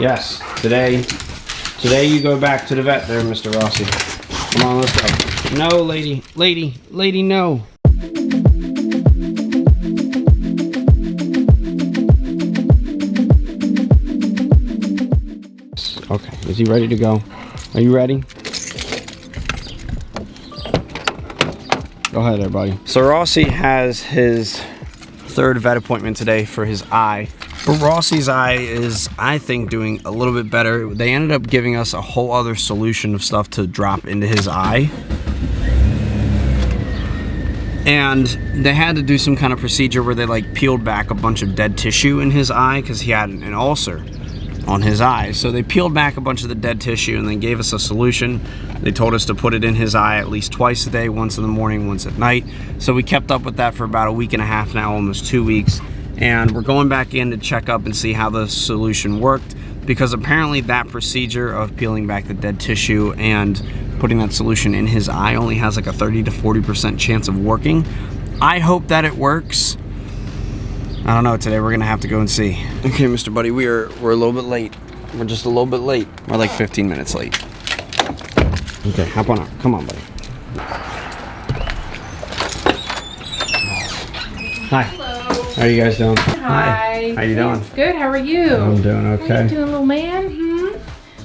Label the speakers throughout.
Speaker 1: Yes, today you go back to the vet there, Mr. Rossi. Come on, let's go. No, lady, no. Okay, is he ready to go? Are you ready? Go ahead there, buddy. So Rossi has his third vet appointment today for his eye. But Rossi's eye is, I think, doing a little bit better. They ended up giving us a whole other solution of stuff to drop into his eye. And they had to do some kind of procedure where they like peeled back a bunch of dead tissue in his eye because he had an ulcer on his eye. So they peeled back a bunch of the dead tissue and then gave us a solution. They told us to put it in his eye at least twice a day, once in the morning, once at night. So we kept up with that for about a week and a half now, almost 2 weeks. And we're going back in to check up and see how the solution worked, because apparently that procedure of peeling back the dead tissue and putting that solution in his eye only has like a 30 to 40% chance of working. I hope that it works. I don't know, today we're gonna have to go and see. Okay, Mr. Buddy, we're a little bit late. We're just a little bit late. We're like 15 minutes late. Okay, hop on up. Come on, buddy. Hi.
Speaker 2: Hello.
Speaker 1: How are you guys doing?
Speaker 2: Hi.
Speaker 1: How you doing?
Speaker 2: Good. How are you?
Speaker 1: I'm doing okay.
Speaker 2: How you doing, little man?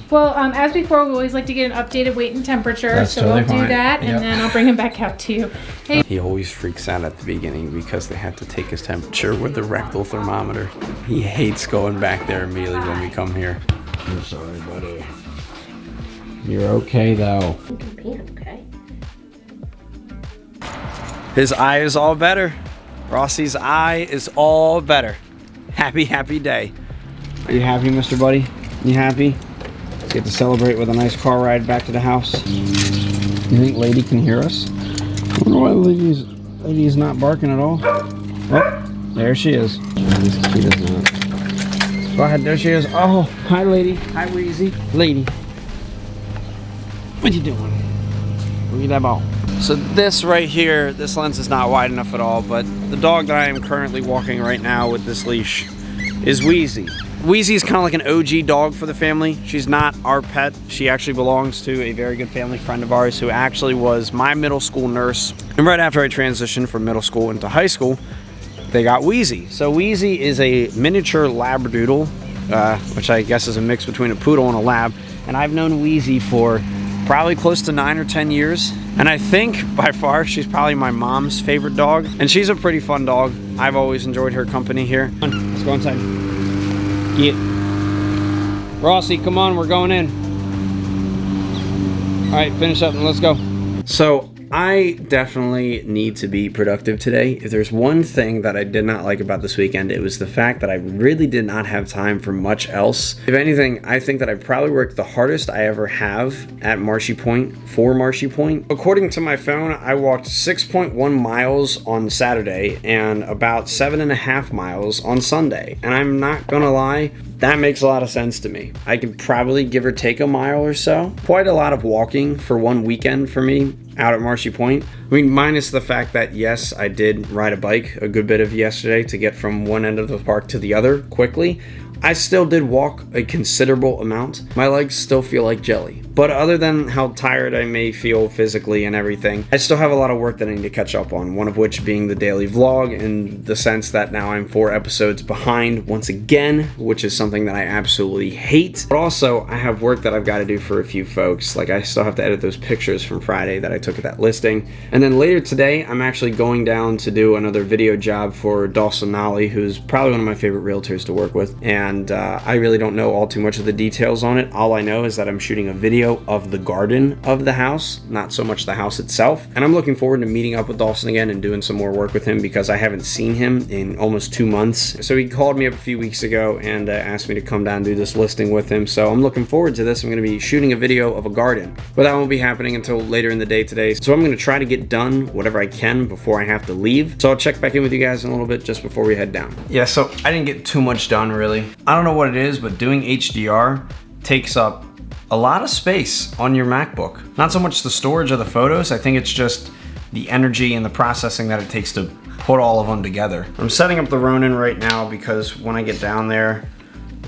Speaker 2: Well, as before, we always like to get an updated weight and temperature.
Speaker 1: That's
Speaker 2: so
Speaker 1: totally
Speaker 2: we'll do
Speaker 1: fine.
Speaker 2: that, and then I'll bring him back out to you. Hey.
Speaker 1: He always freaks out at the beginning because they have to take his temperature with the rectal thermometer. He hates going back there immediately when we come here. I'm sorry, buddy. You're okay, though.
Speaker 3: Okay.
Speaker 1: His eye is all better. Rossi's eye is all better. Happy, happy day. Are you happy, Mr. Buddy? You happy? Get to celebrate with a nice car ride back to the house. You think Lady can hear us? I wonder why Lady's not barking at all. Oh, there she is. She does not. Go ahead, there she is. Oh, hi, Lady. Hi, Wheezy. Lady. What you doing? Look at that ball. So this right here, this lens is not wide enough at all, but the dog that I am currently walking right now with this leash is Wheezy. Wheezy is kind of like an OG dog for the family. She's not our pet. She actually belongs to a very good family friend of ours who actually was my middle school nurse. And right after I transitioned from middle school into high school, they got Wheezy. So Wheezy is a miniature labradoodle, which I guess is a mix between a poodle and a lab. And I've known Wheezy for probably close to 9 or 10 years. And I think by far she's probably my mom's favorite dog. And she's a pretty fun dog. I've always enjoyed her company here. Let's go inside. Yeah. Rossi, come on, we're going in. All right, finish up and let's go. So I definitely need to be productive today. If there's one thing that I did not like about this weekend, it was the fact that I really did not have time for much else. If anything, I think that I probably worked the hardest I ever have at Marshy Point for Marshy Point. According to my phone, I walked 6.1 miles on Saturday and about 7.5 miles on Sunday. And I'm not gonna lie, that makes a lot of sense to me. I could probably give or take a mile or so. Quite a lot of walking for one weekend for me out at Marshy Point. I mean, minus the fact that, yes, I did ride a bike a good bit of yesterday to get from one end of the park to the other quickly. I still did walk a considerable amount. My legs still feel like jelly. But other than how tired I may feel physically and everything, I still have a lot of work that I need to catch up on, one of which being the daily vlog, in the sense that now I'm 4 episodes behind once again, which is something that I absolutely hate. But also, I have work that I've got to do for a few folks. Like, I still have to edit those pictures from Friday that I took at that listing. And then later today, I'm actually going down to do another video job for Dawson Nolley, who's probably one of my favorite realtors to work with. And I really don't know all too much of the details on it. All I know is that I'm shooting a video of the garden of the house, not so much the house itself. And I'm looking forward to meeting up with Dawson again and doing some more work with him, because I haven't seen him in almost 2 months. So he called me up a few weeks ago and asked me to come down and do this listing with him. So I'm looking forward to this. I'm going to be shooting a video of a garden, but that won't be happening until later in the day today. So I'm going to try to get done whatever I can before I have to leave. So I'll check back in with you guys in a little bit just before we head down. Yeah, so I didn't get too much done really. I don't know what it is, but doing HDR takes up a lot of space on your MacBook. Not so much the storage of the photos, I think it's just the energy and the processing that it takes to put all of them together. I'm setting up the Ronin right now because when I get down there,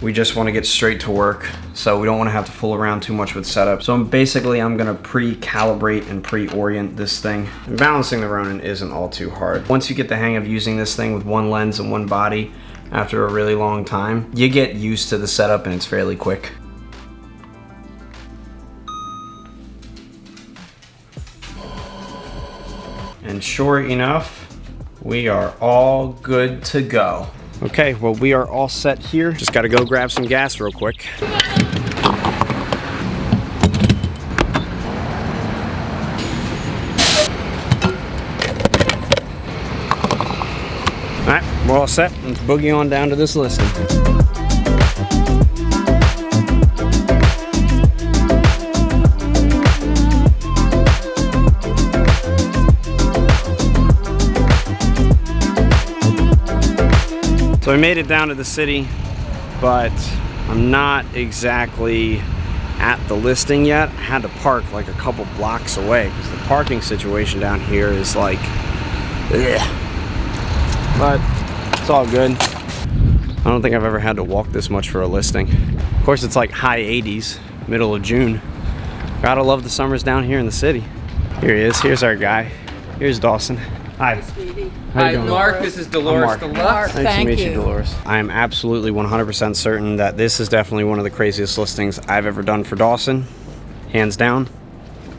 Speaker 1: We just want to get straight to work, so we don't want to have to fool around too much with setup. So I'm gonna pre-calibrate and pre-orient this thing. And balancing the Ronin isn't all too hard. Once you get the hang of using this thing with one lens and one body after a really long time, you get used to the setup and it's fairly quick. And sure enough, we are all good to go. Okay, well, we are all set here. Just gotta go grab some gas real quick. All right, we're all set. Let's boogie on down to this listing. So I made it down to the city, but I'm not exactly at the listing yet. I had to park like a couple blocks away because the parking situation down here is like, ugh. But it's all good. I don't think I've ever had to walk this much for a listing. Of course, it's like high 80s, middle of June. Gotta love the summers down here in the city. Here he is. Here's our guy. Here's Dawson. Hi.
Speaker 3: Hi, Mark. This is Dolores Deluxe.
Speaker 1: Nice to meet you, Dolores. I am absolutely 100% certain that this is definitely one of the craziest listings I've ever done for Dawson, hands down.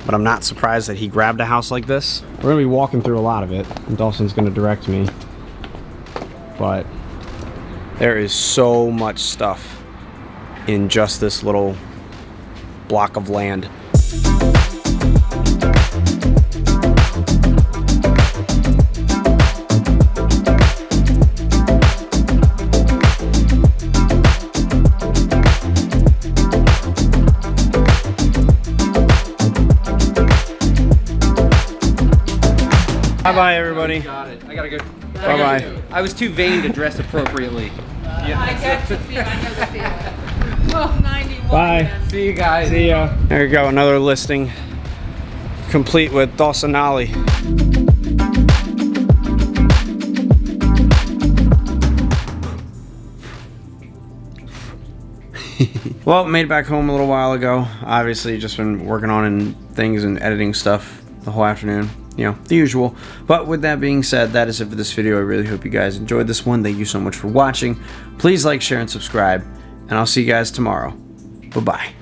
Speaker 1: But I'm not surprised that he grabbed a house like this. We're gonna be walking through a lot of it, and Dawson's gonna direct me. But there is so much stuff in just this little block of land. Bye-bye, everybody.
Speaker 3: Got it. I gotta go.
Speaker 1: Bye-bye.
Speaker 3: I was too vain to dress appropriately.
Speaker 4: I get the feeling. I know the feeling. Well, 91.
Speaker 1: Bye.
Speaker 3: See you guys.
Speaker 1: See ya. There you go, another listing complete with Dawson Nolley. Well, made it back home a little while ago. Obviously, just been working on things and editing stuff the whole afternoon. You know, the usual. But with that being said, that is it for this video. I really hope you guys enjoyed this one. Thank you so much for watching. Please like, share, and subscribe. And I'll see you guys tomorrow. Bye-bye.